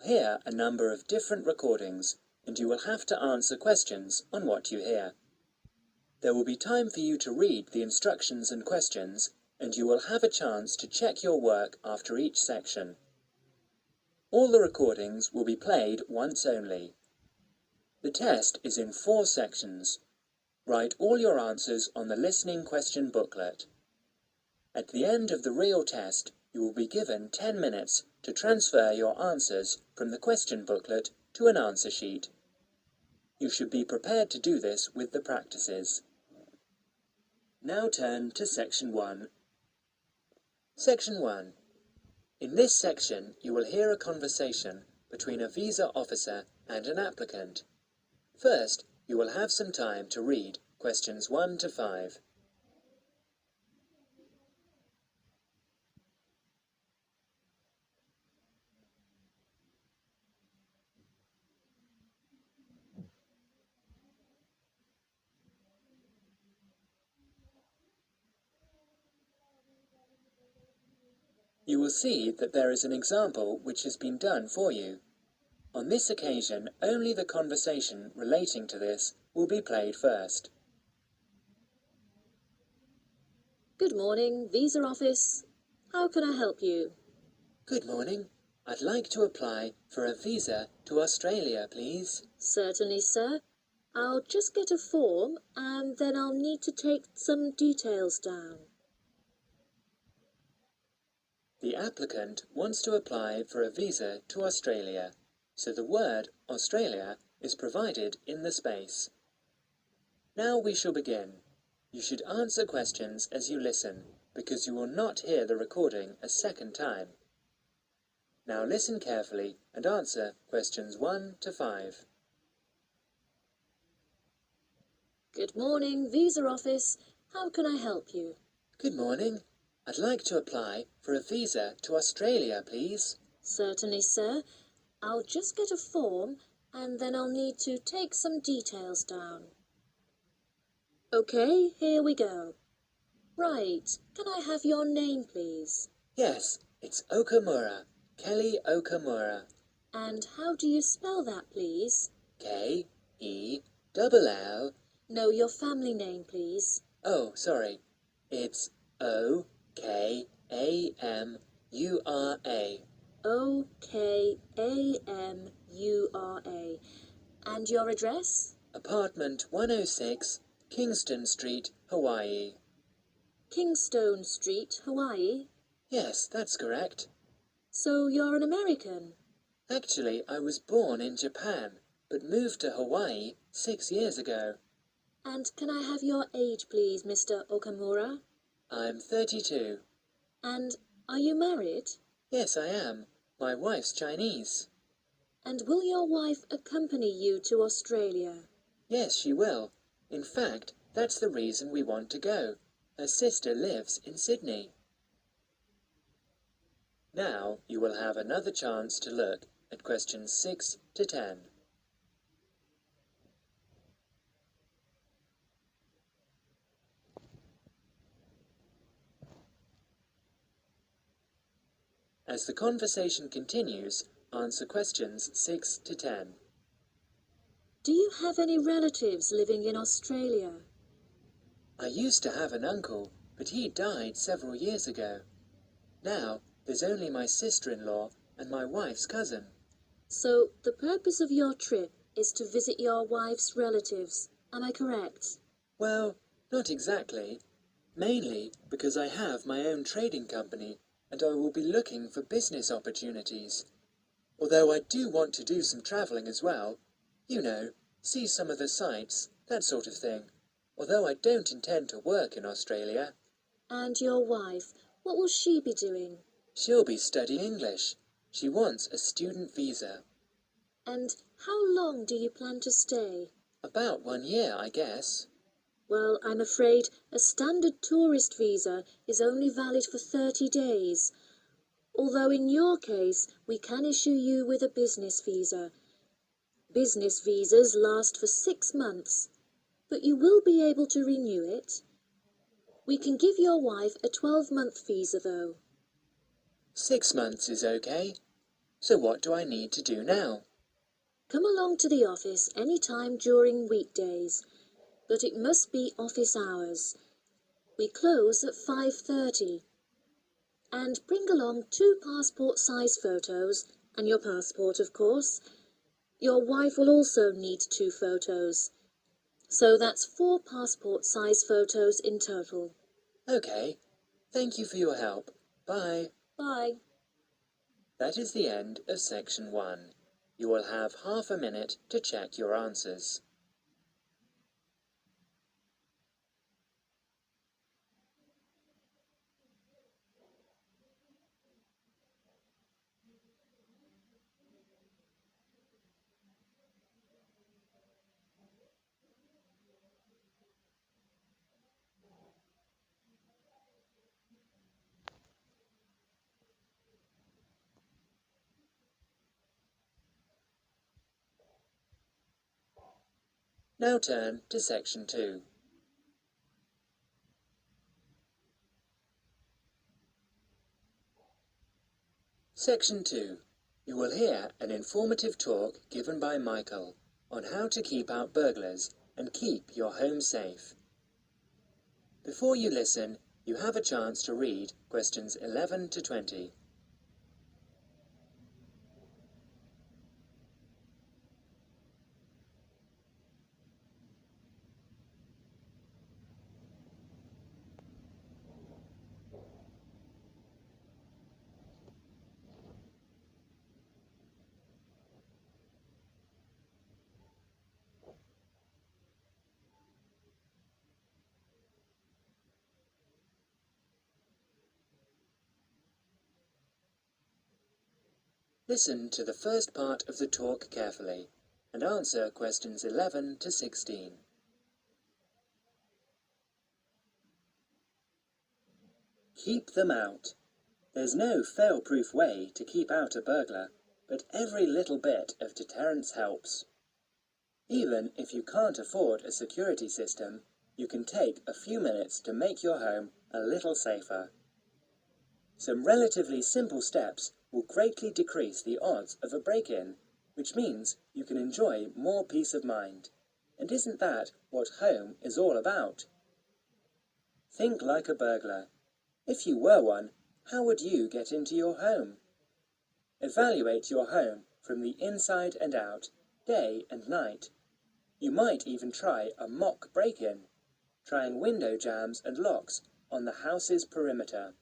hear a number of different recordings, and you will have to answer questions on what you hear. There will be time for you to read the instructions and questions, and you will have a chance to check your work after each section. All the recordings will be played once only. The test is in 4 sections. Write all your answers on the listening question booklet. At the end of the real test, you will be given 10 minutes to transfer your answers from the question booklet to an answer sheet. You should be prepared to do this with the practices. Now turn to Section 1. Section 1. In this section, you will hear a conversation between a visa officer and an applicant. First, you will have some time to read questions 1 to 5. You will see that there is an example which has been done for you. On this occasion, only the conversation relating to this will be played first. Good morning, Visa Office. How can I help you? Good morning. I'd like to apply for a visa to Australia, please. Certainly, sir. I'll just get a form and then I'll need to take some details down. The applicant wants to apply for a visa to Australia, so the word Australia is provided in the space. Now we shall begin. You should answer questions as you listen, because you will not hear the recording a second time. Now listen carefully and answer questions 1 to 5. Good morning, Visa Office. How can I help you? Good morning. I'd like to apply for a visa to Australia, please. Certainly, sir. I'll just get a form and then I'll need to take some details down. Okay, here we go. Right, can I have your name, please? Yes, it's Okamura. Kelly Okamura. And how do you spell that, please? K-E-L-L. No, your family name, please. Oh, sorry. It's O-K-A-M-U-R-A. O-K-A-M-U-R-A. And your address? Apartment 106, Kingston Street, Hawaii. Kingstone Street, Hawaii? Yes, that's correct. So you're an American? Actually, I was born in Japan, but moved to Hawaii 6 years ago. And can I have your age, please, Mr. Okamura? I'm 32. And are you married? Yes, I am. My wife's Chinese. And will your wife accompany you to Australia? Yes, she will. In fact, that's the reason we want to go. Her sister lives in Sydney. Now you will have another chance to look at questions 6 to 10. As the conversation continues, answer questions 6 to 10. Do you have any relatives living in Australia? I used to have an uncle, but he died several years ago. Now, there's only my sister-in-law and my wife's cousin. So, the purpose of your trip is to visit your wife's relatives, am I correct? Well, not exactly. Mainly because I have my own trading company and I will be looking for business opportunities. Although I do want to do some travelling as well. You know, see some of the sights, that sort of thing. Although I don't intend to work in Australia. And your wife, what will she be doing? She'll be studying English. She wants a student visa. And how long do you plan to stay? About 1 year, I guess. Well, I'm afraid a standard tourist visa is only valid for 30 days. Although in your case, we can issue you with a business visa. Business visas last for 6 months, but you will be able to renew it. We can give your wife a 12-month visa, though. 6 months is okay. So what do I need to do now? Come along to the office any time during weekdays, but it must be office hours. We close at 5:30. And bring along 2 passport-size photos, and your passport, of course. Your wife will also need 2 photos. So that's 4 passport-size photos in total. Okay. Thank you for your help. Bye. Bye. That is the end of section 1. You will have half a minute to check your answers. Now turn to section 2. Section 2. You will hear an informative talk given by Michael on how to keep out burglars and keep your home safe. Before you listen, you have a chance to read questions 11 to 20. Listen to the first part of the talk carefully and answer questions 11 to 16. Keep them out. There's no fail-proof way to keep out a burglar, but every little bit of deterrence helps. Even if you can't afford a security system, you can take a few minutes to make your home a little safer. Some relatively simple steps will greatly decrease the odds of a break-in, which means you can enjoy more peace of mind. And isn't that what home is all about? Think like a burglar. If you were one, how would you get into your home? Evaluate your home from the inside and out, day and night. You might even try a mock break-in, trying window jambs and locks on the house's perimeter.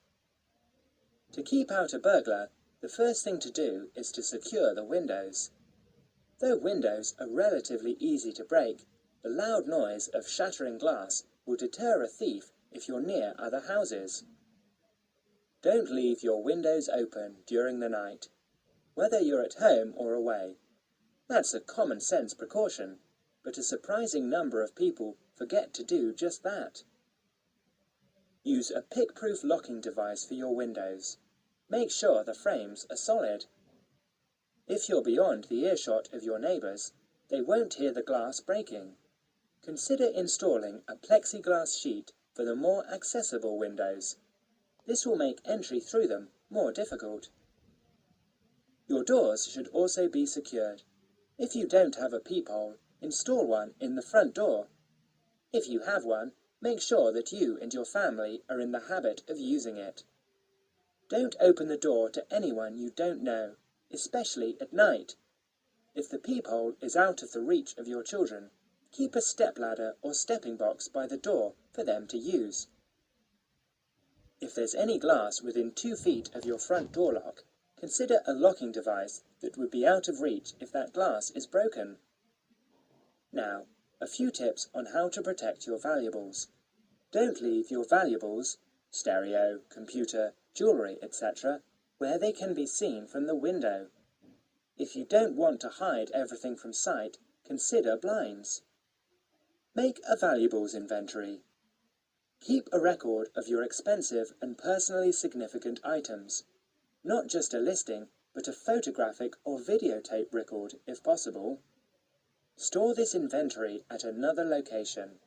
To keep out a burglar, the first thing to do is to secure the windows. Though windows are relatively easy to break, the loud noise of shattering glass will deter a thief if you're near other houses. Don't leave your windows open during the night, whether you're at home or away. That's a common sense precaution, but a surprising number of people forget to do just that. Use a pick-proof locking device for your windows. Make sure the frames are solid. If you're beyond the earshot of your neighbours, they won't hear the glass breaking. Consider installing a plexiglass sheet for the more accessible windows. This will make entry through them more difficult. Your doors should also be secured. If you don't have a peephole, install one in the front door. If you have one, make sure that you and your family are in the habit of using it. Don't open the door to anyone you don't know, especially at night. If the peephole is out of the reach of your children, keep a stepladder or stepping box by the door for them to use. If there's any glass within 2 feet of your front door lock, consider a locking device that would be out of reach if that glass is broken. Now, a few tips on how to protect your valuables. Don't leave your valuables, stereo, computer, jewellery, etc., where they can be seen from the window. If you don't want to hide everything from sight, consider blinds. Make a valuables inventory. Keep a record of your expensive and personally significant items. Not just a listing, but a photographic or videotape record if possible. Store this inventory at another location.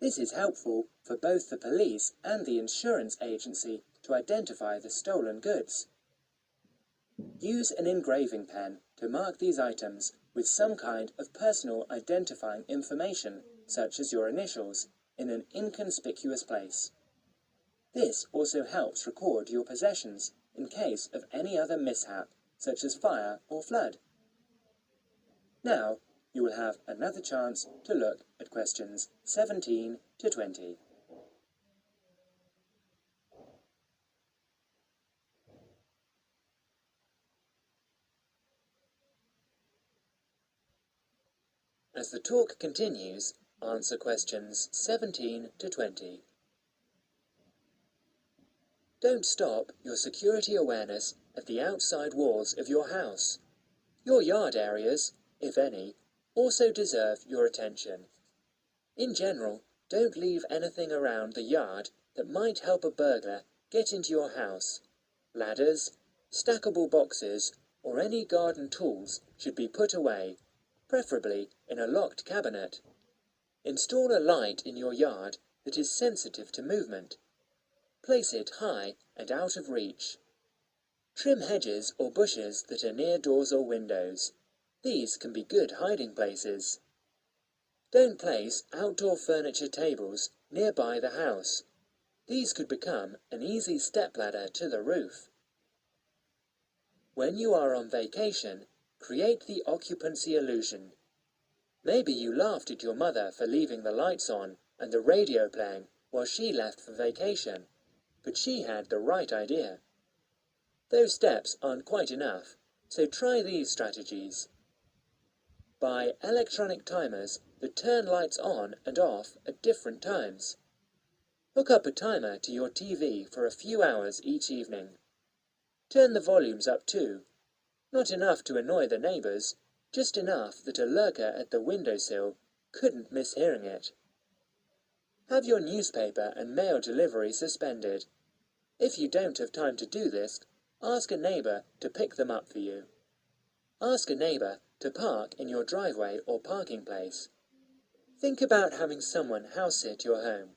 This is helpful for both the police and the insurance agency to identify the stolen goods. Use an engraving pen to mark these items with some kind of personal identifying information, such as your initials, in an inconspicuous place. This also helps record your possessions in case of any other mishap, such as fire or flood. Now, you will have another chance to look at questions 17 to 20. As the talk continues, answer questions 17 to 20. Don't stop your security awareness at the outside walls of your house. Your yard areas, if any, also deserve your attention. In general, don't leave anything around the yard that might help a burglar get into your house. Ladders, stackable boxes, or any garden tools should be put away, preferably in a locked cabinet. Install a light in your yard that is sensitive to movement. Place it high and out of reach. Trim hedges or bushes that are near doors or windows. These can be good hiding places. Don't place outdoor furniture tables nearby the house. These could become an easy stepladder to the roof. When you are on vacation, create the occupancy illusion. Maybe you laughed at your mother for leaving the lights on and the radio playing while she left for vacation, but she had the right idea. Those steps aren't quite enough, so try these strategies. Buy electronic timers that turn lights on and off at different times. Hook up a timer to your TV for a few hours each evening. Turn the volumes up too. Not enough to annoy the neighbours, just enough that a lurker at the windowsill couldn't miss hearing it. Have your newspaper and mail delivery suspended. If you don't have time to do this, ask a neighbour to pick them up for you. Ask a neighbour to park in your driveway or parking place. Think about having someone house-sit your home.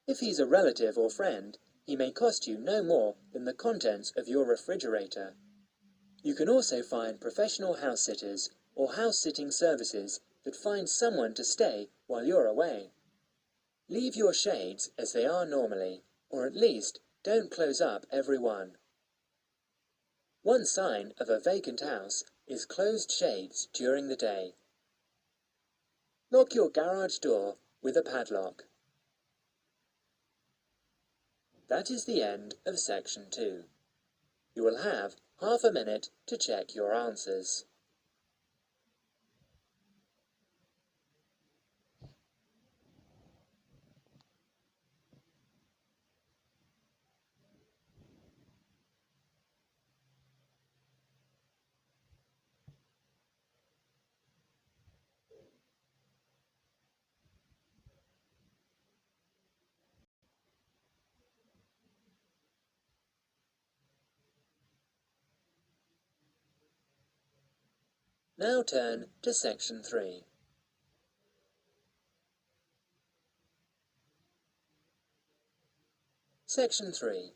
If he's a relative or friend, he may cost you no more than the contents of your refrigerator. You can also find professional house-sitters or house-sitting services that find someone to stay while you're away. Leave your shades as they are normally, or at least don't close up every one. One sign of a vacant house is closed shades during the day. Lock your garage door with a padlock. That is the end of section 2. You will have half a minute to check your answers. Now turn to section 3. Section 3.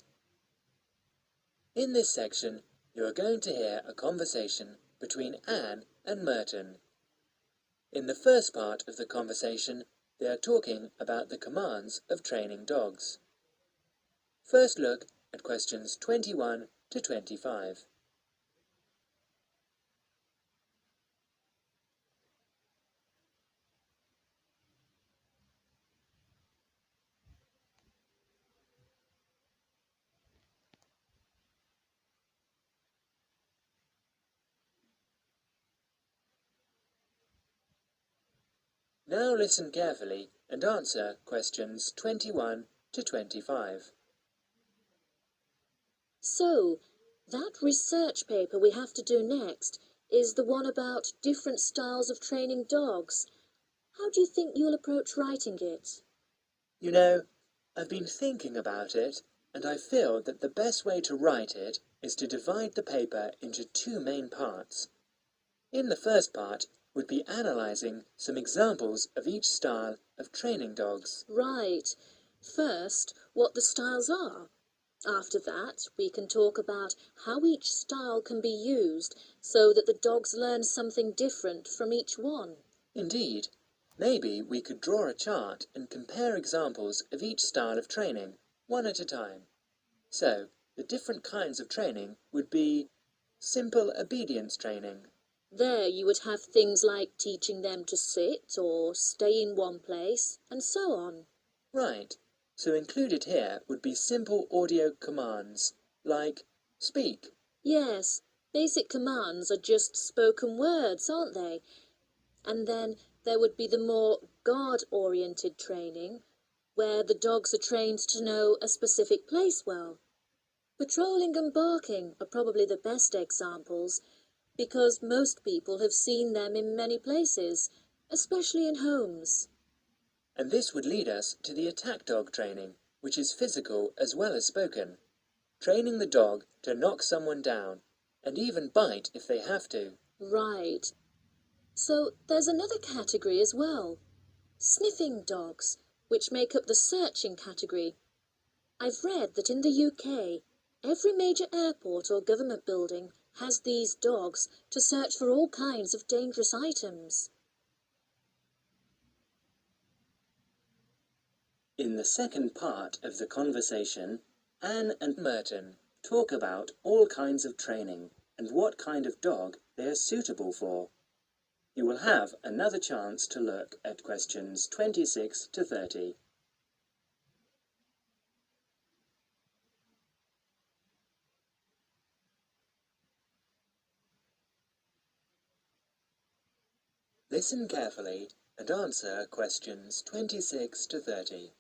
In this section, you are going to hear a conversation between Anne and Merton. In the first part of the conversation, they are talking about the commands of training dogs. First look at questions 21 to 25. Now listen carefully and answer questions 21 to 25. So, that research paper we have to do next is the one about different styles of training dogs. How do you think you'll approach writing it? You know, I've been thinking about it, and I feel that the best way to write it is to divide the paper into two main parts. In the first part, would be analysing some examples of each style of training dogs. Right. First, what the styles are. After that, we can talk about how each style can be used so that the dogs learn something different from each one. Indeed. Maybe we could draw a chart and compare examples of each style of training, one at a time. So, the different kinds of training would be simple obedience training. There you would have things like teaching them to sit or stay in one place, and so on. Right. So included here would be simple audio commands, like speak. Yes, basic commands are just spoken words, aren't they? And then there would be the more guard-oriented training, where the dogs are trained to know a specific place well. Patrolling and barking are probably the best examples, because most people have seen them in many places, especially in homes. And this would lead us to the attack dog training, which is physical as well as spoken. Training the dog to knock someone down, and even bite if they have to. Right. So there's another category as well. Sniffing dogs, which make up the searching category. I've read that in the UK, every major airport or government building has these dogs to search for all kinds of dangerous items. In the second part of the conversation, Anne and Merton talk about all kinds of training and what kind of dog they are suitable for. You will have another chance to look at questions 26 to 30. Listen carefully and answer questions 26 to 30.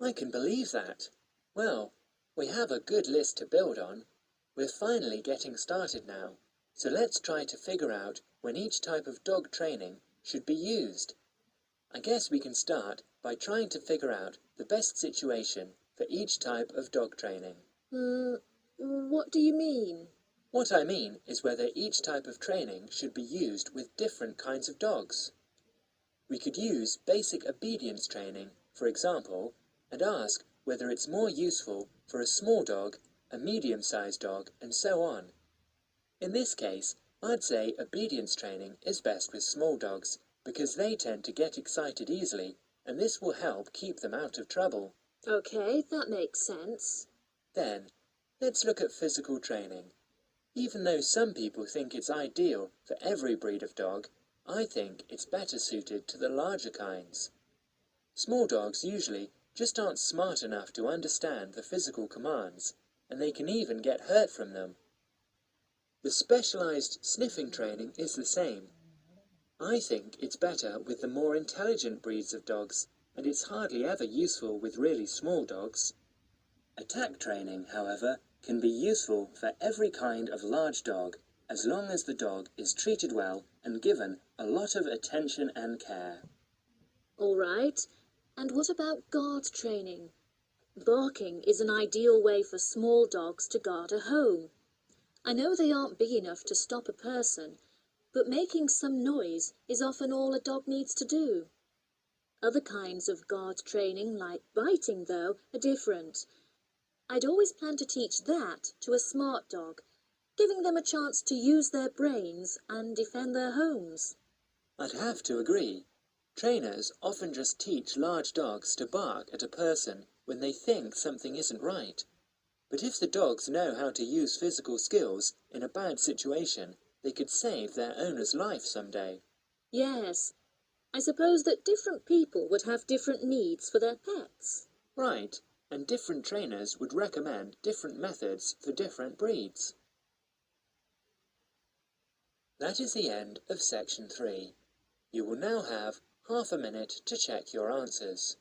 I can believe that. Well, we have a good list to build on. We're finally getting started now, so let's try to figure out when each type of dog training should be used. I guess we can start by trying to figure out the best situation for each type of dog training. What do you mean? What I mean is whether each type of training should be used with different kinds of dogs. We could use basic obedience training, for example, and ask whether it's more useful for a small dog, a medium-sized dog, and so on. In this case, I'd say obedience training is best with small dogs, because they tend to get excited easily, and this will help keep them out of trouble. Okay, that makes sense. Then, let's look at physical training. Even though some people think it's ideal for every breed of dog, I think it's better suited to the larger kinds. Small dogs usually just aren't smart enough to understand the physical commands, and they can even get hurt from them. The specialized sniffing training is the same. I think it's better with the more intelligent breeds of dogs, and it's hardly ever useful with really small dogs. Attack training, however, can be useful for every kind of large dog, as long as the dog is treated well and given a lot of attention and care. All right. And what about guard training? Barking is an ideal way for small dogs to guard a home. I know they aren't big enough to stop a person, but making some noise is often all a dog needs to do. Other kinds of guard training, like biting, though, are different. I'd always plan to teach that to a smart dog, giving them a chance to use their brains and defend their homes. I'd have to agree. Trainers often just teach large dogs to bark at a person when they think something isn't right. But if the dogs know how to use physical skills in a bad situation, they could save their owner's life someday. Yes, I suppose that different people would have different needs for their pets. Right, and different trainers would recommend different methods for different breeds. That is the end of section 3. You will now have half a minute to check your answers.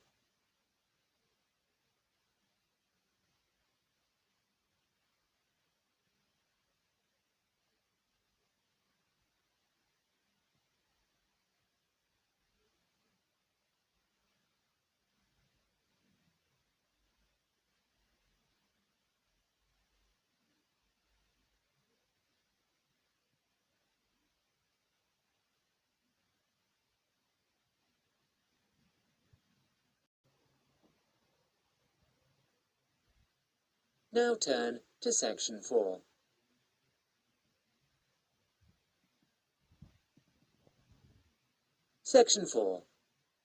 Now turn to Section 4. Section 4.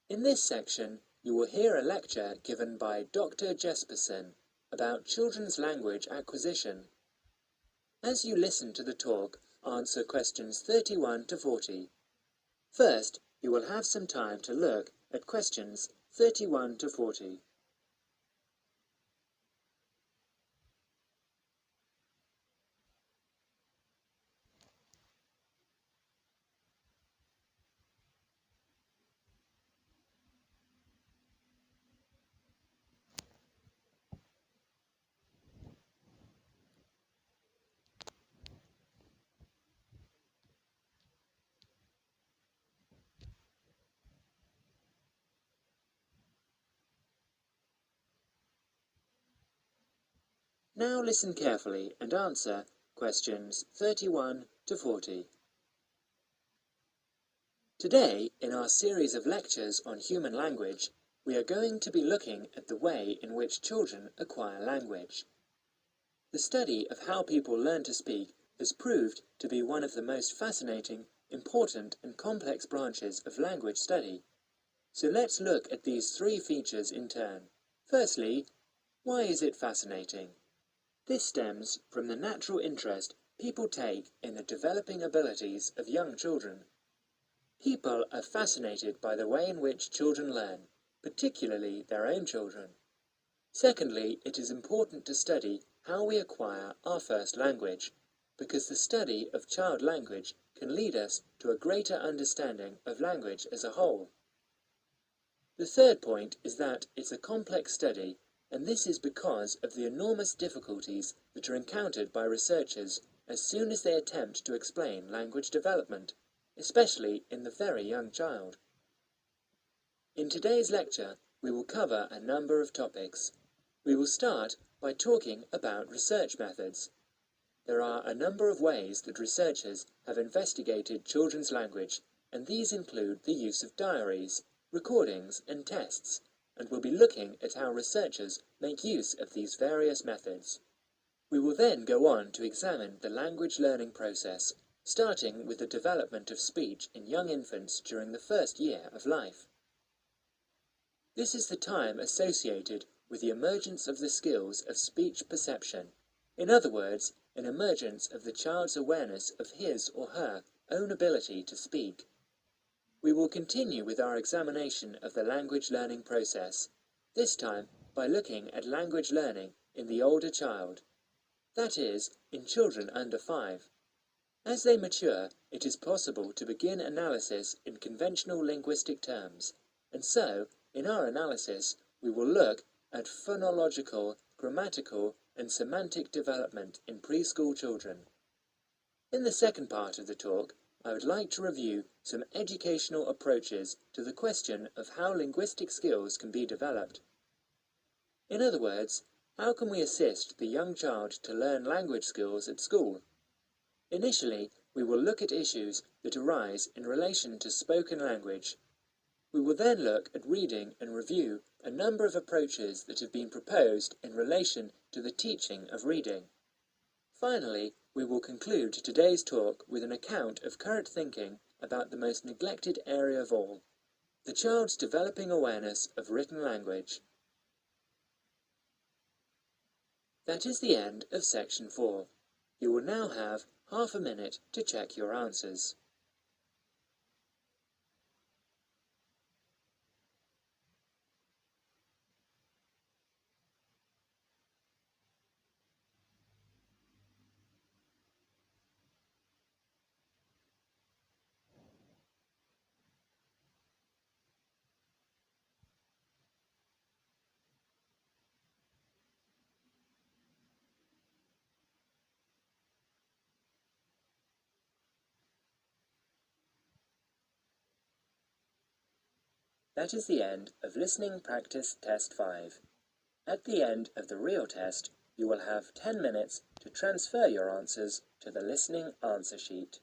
In this section, you will hear a lecture given by Dr. Jesperson about children's language acquisition. As you listen to the talk, answer questions 31 to 40. First, you will have some time to look at questions 31 to 40. Now listen carefully and answer questions 31 to 40. Today, in our series of lectures on human language, we are going to be looking at the way in which children acquire language. The study of how people learn to speak has proved to be one of the most fascinating, important and complex branches of language study. So let's look at these three features in turn. Firstly, why is it fascinating? This stems from the natural interest people take in the developing abilities of young children. People are fascinated by the way in which children learn, particularly their own children. Secondly, it is important to study how we acquire our first language, because the study of child language can lead us to a greater understanding of language as a whole. The third point is that it's a complex study, and this is because of the enormous difficulties that are encountered by researchers as soon as they attempt to explain language development, especially in the very young child. In today's lecture, we will cover a number of topics. We will start by talking about research methods. There are a number of ways that researchers have investigated children's language, and these include the use of diaries, recordings, and tests, and we'll be looking at how researchers make use of these various methods. We will then go on to examine the language learning process, starting with the development of speech in young infants during the first year of life. This is the time associated with the emergence of the skills of speech perception. In other words, an emergence of the child's awareness of his or her own ability to speak. We will continue with our examination of the language learning process, this time by looking at language learning in the older child, that is, in children under 5. As they mature, it is possible to begin analysis in conventional linguistic terms, and so, in our analysis, we will look at phonological, grammatical, and semantic development in preschool children. In the second part of the talk, I would like to review some educational approaches to the question of how linguistic skills can be developed. In other words, how can we assist the young child to learn language skills at school? Initially, we will look at issues that arise in relation to spoken language. We will then look at reading and review a number of approaches that have been proposed in relation to the teaching of reading. Finally, we will conclude today's talk with an account of current thinking about the most neglected area of all, the child's developing awareness of written language. That is the end of Section 4. You will now have half a minute to check your answers. That is the end of Listening Practice Test 5. At the end of the real test, you will have 10 minutes to transfer your answers to the listening answer sheet.